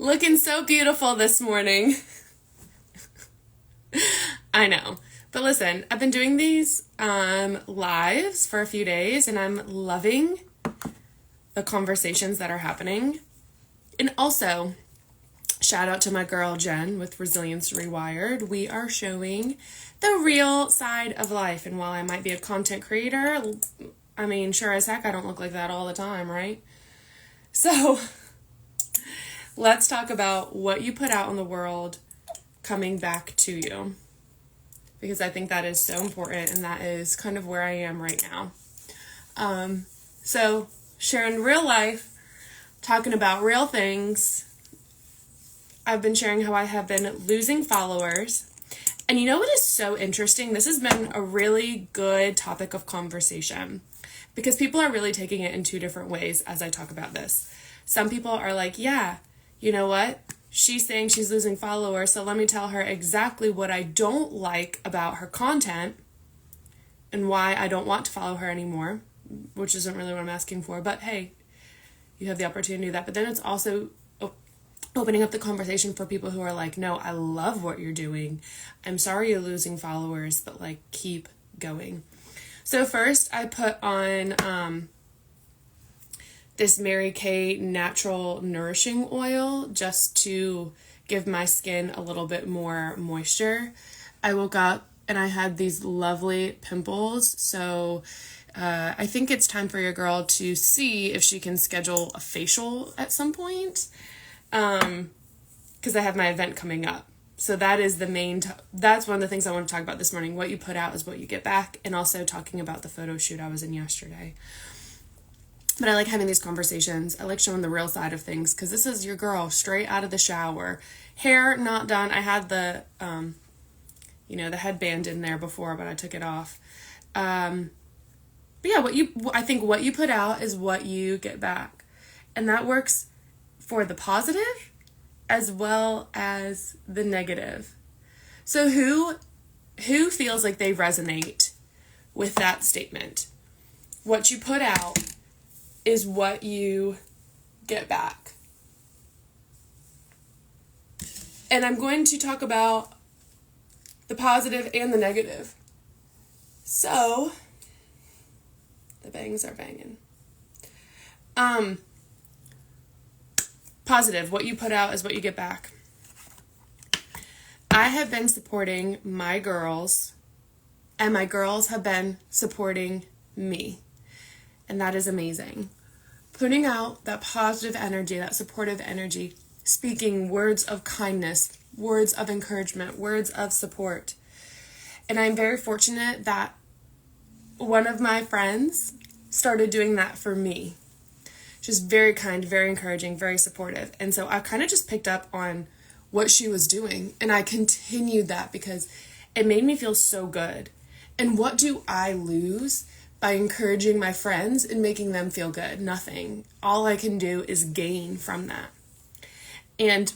Looking so beautiful this morning. I know. But listen, I've been doing these lives for a few days and I'm loving the conversations that are happening. And also, shout out to my girl Jen with Resilience Rewired. We are showing the real side of life. And while I might be a content creator, I mean, sure as heck, I don't look like that all the time, right? So let's talk about what you put out in the world coming back to you, because I think that is so important, and that is kind of where I am right now. So sharing real life, talking about real things. I've been sharing how I have been losing followers. And you know what is so interesting? This has been a really good topic of conversation because people are really taking it in two different ways as I talk about this. Some people are like, yeah, you know what? She's saying she's losing followers, so let me tell her exactly what I don't like about her content and why I don't want to follow her anymore, which isn't really what I'm asking for. But hey, you have the opportunity to do that. But then it's also opening up the conversation for people who are like, no, I love what you're doing. I'm sorry you're losing followers, but like, keep going. So first I put on this Mary Kay natural nourishing oil just to give my skin a little bit more moisture. I woke up and I had these lovely pimples. So I think it's time for your girl to see if she can schedule a facial at some point. Because I have my event coming up. So that is the main, that's one of the things I want to talk about this morning. What you put out is what you get back. And also talking about the photo shoot I was in yesterday. But I like having these conversations. I like showing the real side of things because this is your girl straight out of the shower. Hair not done. I had the, the headband in there before, but I took it off. But yeah, I think what you put out is what you get back. And that works for the positive as well as the negative. So who feels like they resonate with that statement? What you put out is what you get back. And I'm going to talk about the positive and the negative. So, the bangs are banging. Positive, what you put out is what you get back. I have been supporting my girls, and my girls have been supporting me. And that is amazing. Putting out that positive energy, that supportive energy, speaking words of kindness, words of encouragement, words of support. And I'm very fortunate that one of my friends started doing that for me. She's very kind, very encouraging, very supportive. And so I kind of just picked up on what she was doing. And I continued that because it made me feel so good. And what do I lose by encouraging my friends and making them feel good? Nothing. All I can do is gain from that. And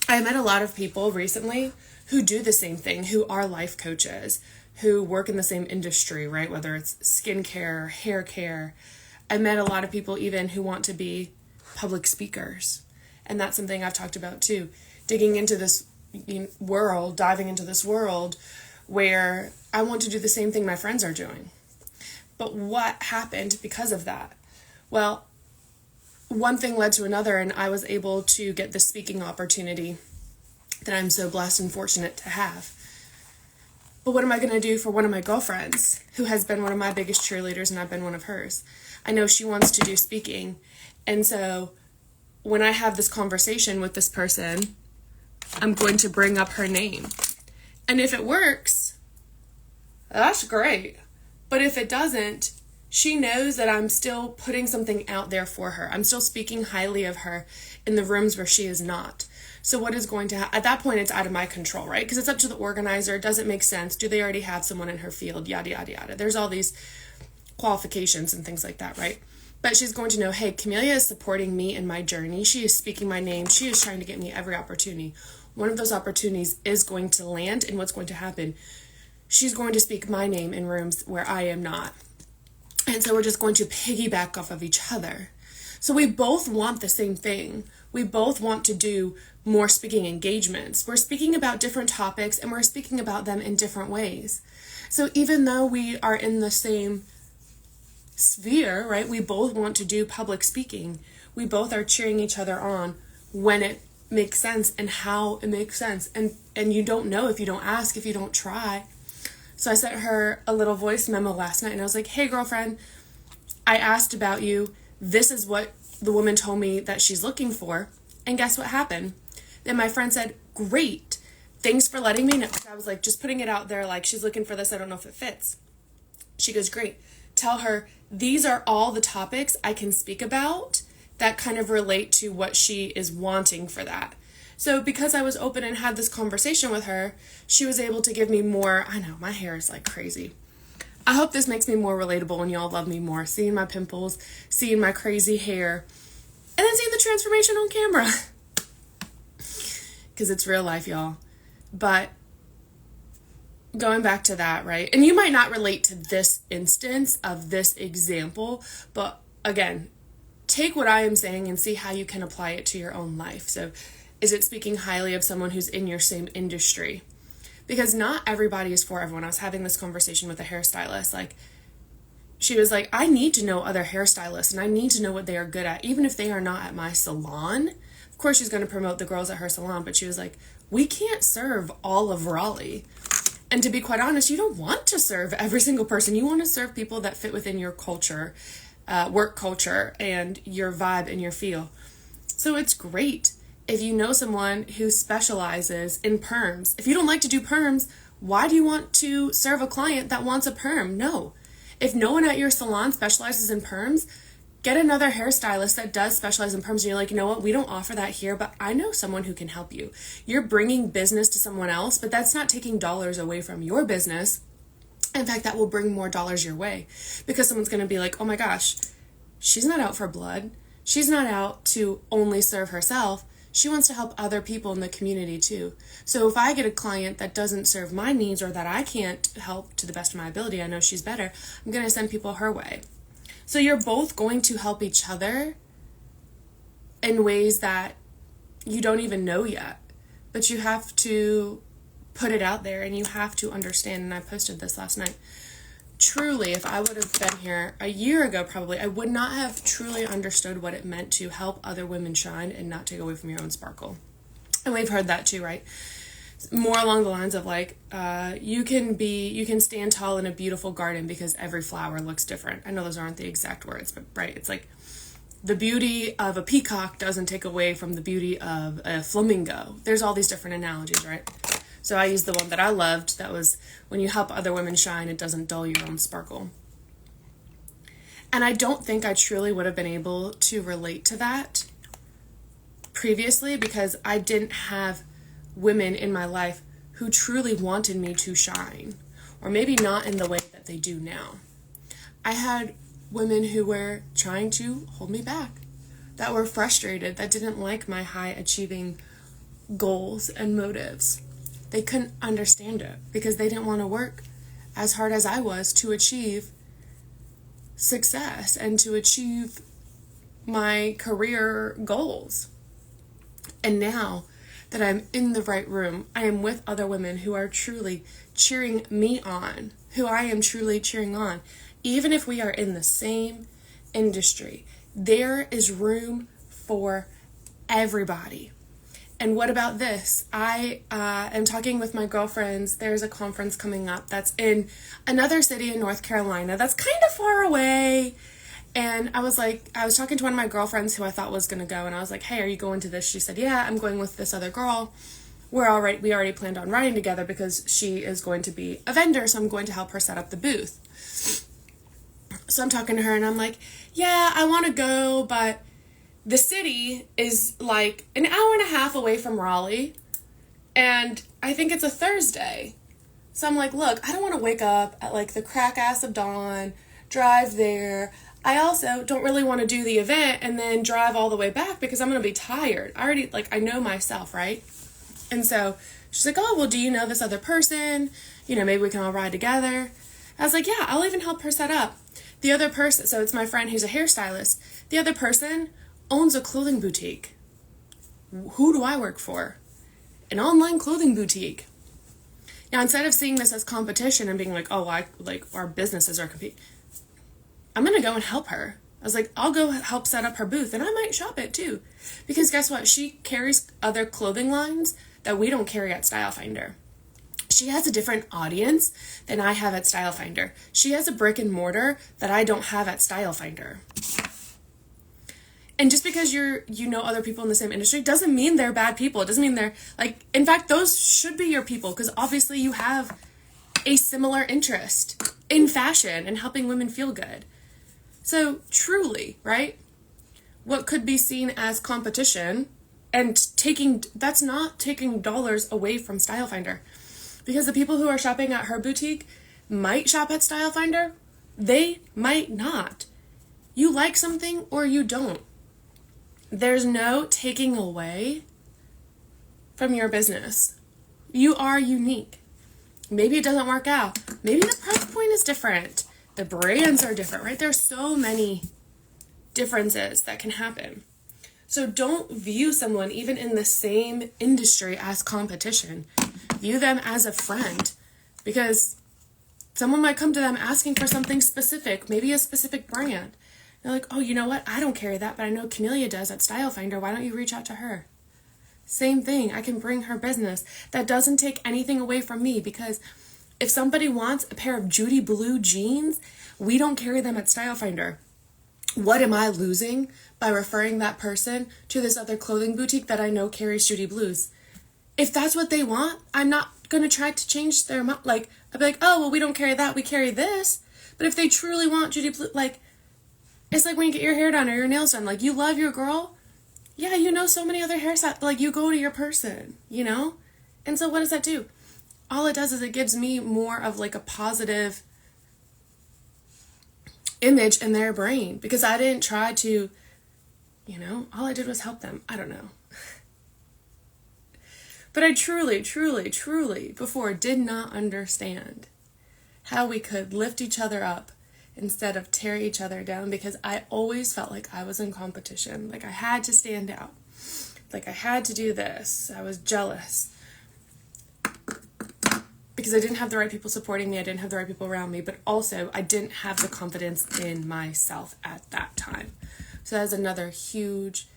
I met a lot of people recently who do the same thing, who are life coaches, who work in the same industry, right? Whether it's skincare, hair care. I met a lot of people even who want to be public speakers. And that's something I've talked about too. Digging into this world, diving into this world where I want to do the same thing my friends are doing. But what happened because of that? Well, one thing led to another, and I was able to get the speaking opportunity that I'm so blessed and fortunate to have. But what am I going to do for one of my girlfriends who has been one of my biggest cheerleaders and I've been one of hers? I know she wants to do speaking. And so when I have this conversation with this person, I'm going to bring up her name. And if it works, that's great. But if it doesn't, she knows that I'm still putting something out there for her. I'm still speaking highly of her in the rooms where she is not. So what is going to happen? At that point, it's out of my control, right? Because it's up to the organizer. Does it make sense? Do they already have someone in her field? Yada, yada, yada. There's all these qualifications and things like that, right? But she's going to know, hey, Camelia is supporting me in my journey. She is speaking my name. She is trying to get me every opportunity. One of those opportunities is going to land, and what's going to happen? She's going to speak my name in rooms where I am not. And so we're just going to piggyback off of each other. So we both want the same thing. We both want to do more speaking engagements. We're speaking about different topics and we're speaking about them in different ways. So even though we are in the same sphere, right, we both want to do public speaking. We both are cheering each other on when it makes sense and how it makes sense. And you don't know if you don't ask, if you don't try. So I sent her a little voice memo last night and I was like, hey girlfriend, I asked about you. This is what the woman told me that she's looking for. And guess what happened? Then my friend said, great. Thanks for letting me know. I was like, just putting it out there, like, she's looking for this. I don't know if it fits. She goes, great. Tell her these are all the topics I can speak about that kind of relate to what she is wanting for that. So because I was open and had this conversation with her, she was able to give me more. I know, my hair is like crazy. I hope this makes me more relatable and y'all love me more. Seeing my pimples, seeing my crazy hair, and then seeing the transformation on camera. Because it's real life, y'all. But going back to that, right? And you might not relate to this instance of this example, but again, take what I am saying and see how you can apply it to your own life. So is it speaking highly of someone who's in your same industry? Because not everybody is for everyone. I was having this conversation with a hairstylist. Like, she was like, I need to know other hairstylists and I need to know what they are good at, even if they are not at my salon. Of course, she's going to promote the girls at her salon, but she was like, we can't serve all of Raleigh. And to be quite honest, you don't want to serve every single person. You want to serve people that fit within your culture, work culture, and your vibe and your feel. So it's great if you know someone who specializes in perms. If you don't like to do perms, why do you want to serve a client that wants a perm? No. If no one at your salon specializes in perms, get another hairstylist that does specialize in perms. And you're like, you know what? We don't offer that here, but I know someone who can help you. You're bringing business to someone else, but that's not taking dollars away from your business. In fact, that will bring more dollars your way because someone's going to be like, oh my gosh, she's not out for blood. She's not out to only serve herself. She wants to help other people in the community too. So if I get a client that doesn't serve my needs or that I can't help to the best of my ability, I know she's better, I'm going to send people her way. So you're both going to help each other in ways that you don't even know yet. But you have to put it out there and you have to understand. And I posted this last night. Truly, if I would have been here a year ago, probably, I would not have truly understood what it meant to help other women shine and not take away from your own sparkle. And we've heard that too, right? More along the lines of like, you can stand tall in a beautiful garden because every flower looks different. I know those aren't the exact words, but right, it's like the beauty of a peacock doesn't take away from the beauty of a flamingo. There's all these different analogies, right? So I used the one that I loved. That was when you help other women shine, it doesn't dull your own sparkle. And I don't think I truly would have been able to relate to that previously because I didn't have women in my life who truly wanted me to shine, or maybe not in the way that they do now. I had women who were trying to hold me back, that were frustrated, that didn't like my high achieving goals and motives. They couldn't understand it because they didn't want to work as hard as I was to achieve success and to achieve my career goals. And now that I'm in the right room, I am with other women who are truly cheering me on, who I am truly cheering on. Even if we are in the same industry, there is room for everybody. And what about this? I am talking with my girlfriends. There's a conference coming up that's in another city in North Carolina that's kind of far away. And I was talking to one of my girlfriends who I thought was going to go. And I was like, hey, are you going to this? She said, yeah, I'm going with this other girl. We already planned on riding together because she is going to be a vendor. So I'm going to help her set up the booth. So I'm talking to her and I'm like, yeah, I want to go, but the city is like an hour and a half away from Raleigh, and I think it's a Thursday. So I'm like, look, I don't want to wake up at like the crack ass of dawn, drive there. I also don't really want to do the event and then drive all the way back because I'm going to be tired. I know myself, right? And so she's like, oh, well, do you know this other person? Maybe we can all ride together. I was like, yeah, I'll even help her set up. The other person, so it's my friend who's a hairstylist. The other person owns a clothing boutique. Who do I work for? An online clothing boutique. Now, instead of seeing this as competition and being like, oh, our businesses are competing, I'm going to go and help her. I was like, I'll go help set up her booth, and I might shop it too. Because guess what? She carries other clothing lines that we don't carry at Style Finder. She has a different audience than I have at Style Finder. She has a brick and mortar that I don't have at Style Finder. And just because you know other people in the same industry doesn't mean they're bad people. It doesn't mean they're like, in fact, those should be your people, because obviously you have a similar interest in fashion and helping women feel good. So truly, right? What could be seen as competition and that's not taking dollars away from Style Finder. Because the people who are shopping at her boutique might shop at Style Finder. They might not. You like something or you don't. There's no taking away from your business. You are unique. Maybe it doesn't work out. Maybe the price point is different. The brands are different, right? There's so many differences that can happen. So don't view someone, even in the same industry, as competition. View them as a friend, because someone might come to them asking for something specific, maybe a specific brand. They're like, oh, you know what? I don't carry that, but I know Camellia does at Style Finder. Why don't you reach out to her? Same thing. I can bring her business. That doesn't take anything away from me, because if somebody wants a pair of Judy Blue jeans, we don't carry them at Style Finder. What am I losing by referring that person to this other clothing boutique that I know carries Judy Blues? If that's what they want, I'm not going to try to change their mind. Like, I'd be like, oh, well, we don't carry that. We carry this. But if they truly want Judy Blue, like, it's like when you get your hair done or your nails done. Like, you love your girl. Yeah, you know so many other hairstyles. Like, you go to your person, you know? And so what does that do? All it does is it gives me more of like a positive image in their brain, because I didn't try to, all I did was help them. I don't know. But I truly, truly, truly before did not understand how we could lift each other up instead of tear each other down, because I always felt like I was in competition. Like I had to stand out. Like I had to do this. I was jealous because I didn't have the right people supporting me. I didn't have the right people around me, but also I didn't have the confidence in myself at that time. So that's another huge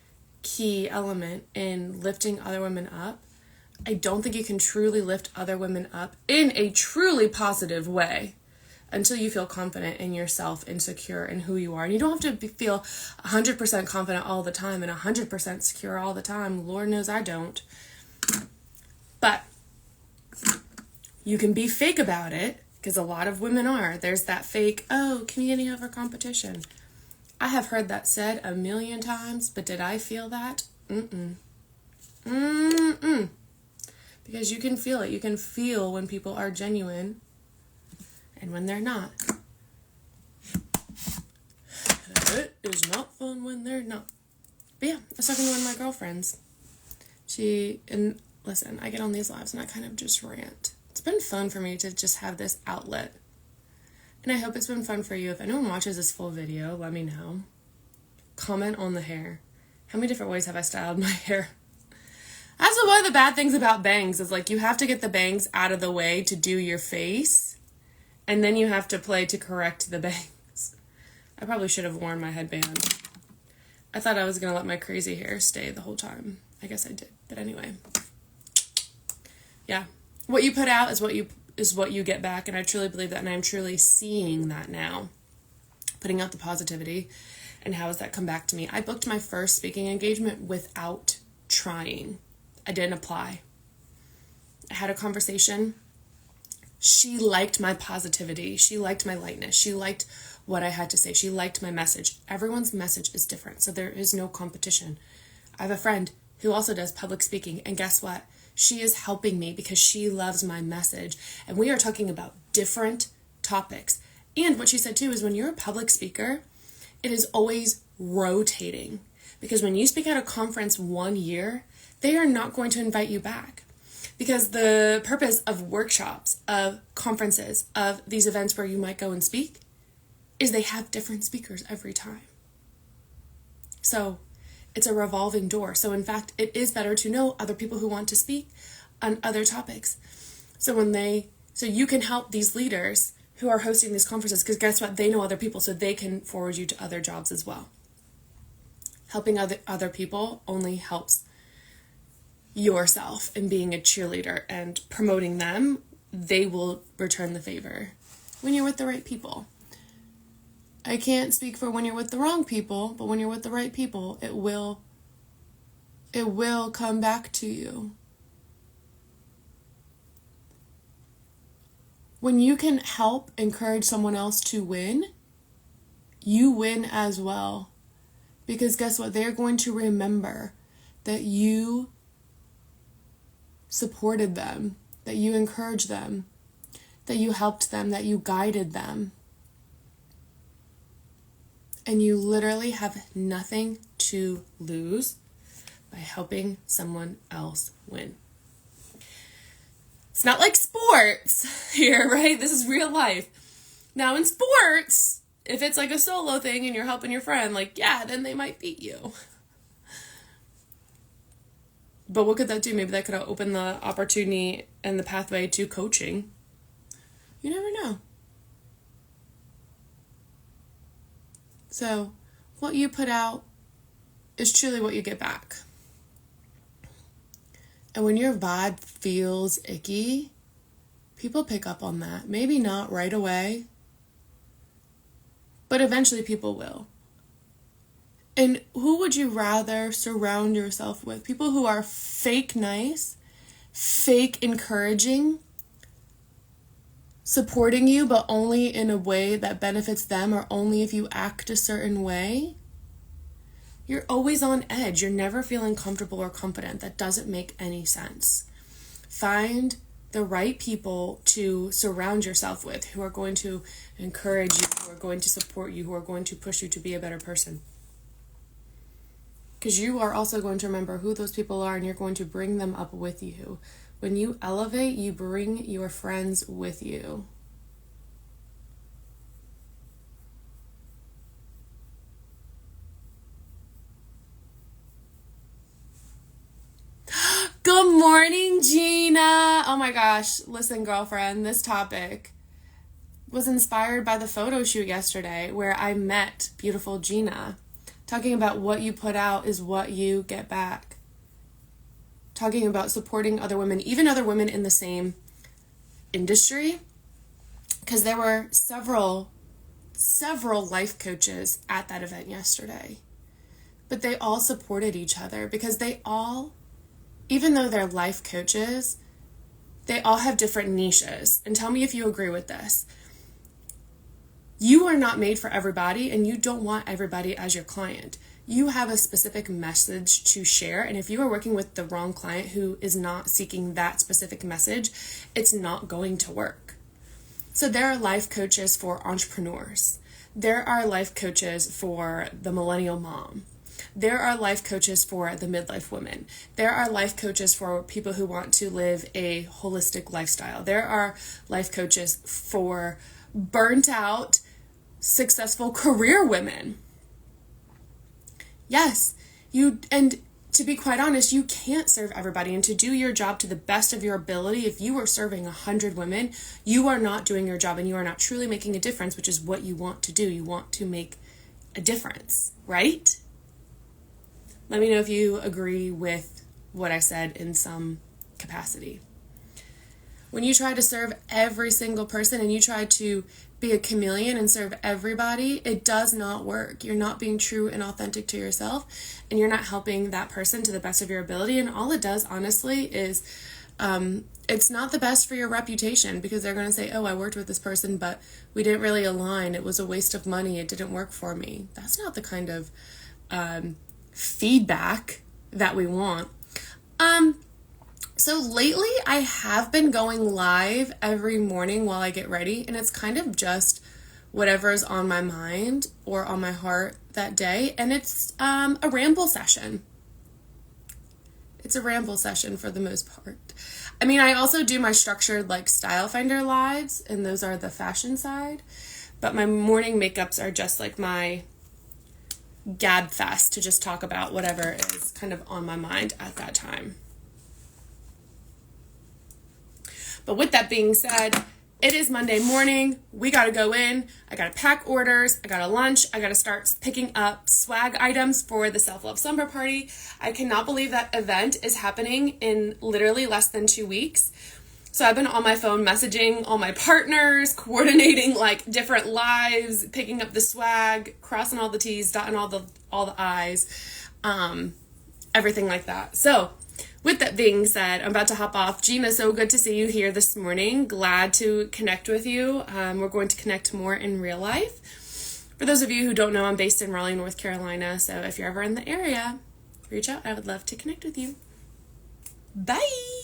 key element in lifting other women up. I don't think you can truly lift other women up in a truly positive way until you feel confident in yourself and secure in who you are. And you don't have to feel 100% confident all the time and 100% secure all the time. Lord knows I don't. But you can be fake about it, because a lot of women are. There's that fake, oh, community over competition. I have heard that said a million times, but did I feel that? Because you can feel it. You can feel when people are genuine and when they're not. It is not fun when they're not. But yeah, I was talking to one of my girlfriends. Listen, I get on these lives and I kind of just rant. It's been fun for me to just have this outlet. And I hope it's been fun for you. If anyone watches this full video, let me know. Comment on the hair. How many different ways have I styled my hair? That's one of the bad things about bangs, is like you have to get the bangs out of the way to do your face, and then you have to play to correct the bangs. I probably should have worn my headband. I thought I was going to let my crazy hair stay the whole time. I guess I did. But anyway. Yeah. What you put out is what you get back, and I truly believe that, and I'm truly seeing that now. Putting out the positivity, and how has that come back to me? I booked my first speaking engagement without trying. I didn't apply. I had a conversation. She liked my positivity. She liked my lightness. She liked what I had to say. She liked my message. Everyone's message is different, so there is no competition. I have a friend who also does public speaking, and guess what? She is helping me because she loves my message, and we are talking about different topics. And what she said too is, when you're a public speaker, it is always rotating, because when you speak at a conference one year, they are not going to invite you back, because the purpose of workshops, of conferences, of these events where you might go and speak, is they have different speakers every time. So It's a revolving door. So in fact, it is better to know other people who want to speak on other topics. So you can help these leaders who are hosting these conferences, because guess what? They know other people, so they can forward you to other jobs as well. Helping other people only helps yourself, and being a cheerleader and promoting them, they will return the favor when you're with the right people. I can't speak for when you're with the wrong people, but when you're with the right people, it will come back to you. When you can help encourage someone else to win, you win as well. Because guess what? They're going to remember that you supported them, that you encouraged them, that you helped them, that you guided them. And you literally have nothing to lose by helping someone else win. It's not like sports here, right? This is real life. Now in sports, if it's like a solo thing and you're helping your friend, then they might beat you. But what could that do? Maybe that could open the opportunity and the pathway to coaching. You never know. So what you put out is truly what you get back. And when your vibe feels icky, people pick up on that. Maybe not right away, but eventually people will. And who would you rather surround yourself with? People who are fake nice, fake encouraging, supporting you, but only in a way that benefits them, or only if you act a certain way? You're always on edge. You're never feeling comfortable or confident. That doesn't make any sense. Find the right people to surround yourself with, who are going to encourage you, who are going to support you, who are going to push you to be a better person. Because you are also going to remember who those people are, and you're going to bring them up with you. When you elevate, you bring your friends with you. Good morning, Gina. Oh my gosh. Listen, girlfriend, this topic was inspired by the photo shoot yesterday where I met beautiful Gina. Talking about what you put out is what you get back. Talking about supporting other women, even other women in the same industry. Because there were several life coaches at that event yesterday. But they all supported each other because they all, even though they're life coaches, they all have different niches. And tell me if you agree with this. You are not made for everybody, and you don't want everybody as your client. You have a specific message to share, and if you are working with the wrong client who is not seeking that specific message, it's not going to work. So there are life coaches for entrepreneurs. There are life coaches for the millennial mom. There are life coaches for the midlife women. There are life coaches for people who want to live a holistic lifestyle. There are life coaches for burnt out, successful career women. Yes, and to be quite honest, you can't serve everybody, and to do your job to the best of your ability, if you are serving 100 women, you are not doing your job, and you are not truly making a difference, which is what you want to do. You want to make a difference, right? Let me know if you agree with what I said in some capacity. When you try to serve every single person and you try to be a chameleon and serve everybody, it does not work. You're not being true and authentic to yourself, and you're not helping that person to the best of your ability. And all it does, honestly, is it's not the best for your reputation, because they're going to say, oh, I worked with this person, but we didn't really align. It was a waste of money. It didn't work for me. That's not the kind of feedback that we want. So lately I have been going live every morning while I get ready, and it's kind of just whatever's on my mind or on my heart that day, and it's a ramble session. It's a ramble session for the most part. I mean, I also do my structured Style Finder lives, and those are the fashion side, but my morning makeups are just my gab fest to just talk about whatever is kind of on my mind at that time. But with that being said, it is Monday morning. We got to go in. I got to pack orders. I got to lunch. I got to start picking up swag items for the Self-Love Slumber Party. I cannot believe that event is happening in literally less than 2 weeks. So I've been on my phone messaging all my partners, coordinating like different lives, picking up the swag, crossing all the T's, dotting all the I's, everything like that. So with that being said, I'm about to hop off. Gina, so good to see you here this morning. Glad to connect with you. We're going to connect more in real life. For those of you who don't know, I'm based in Raleigh, North Carolina. So if you're ever in the area, reach out. I would love to connect with you. Bye.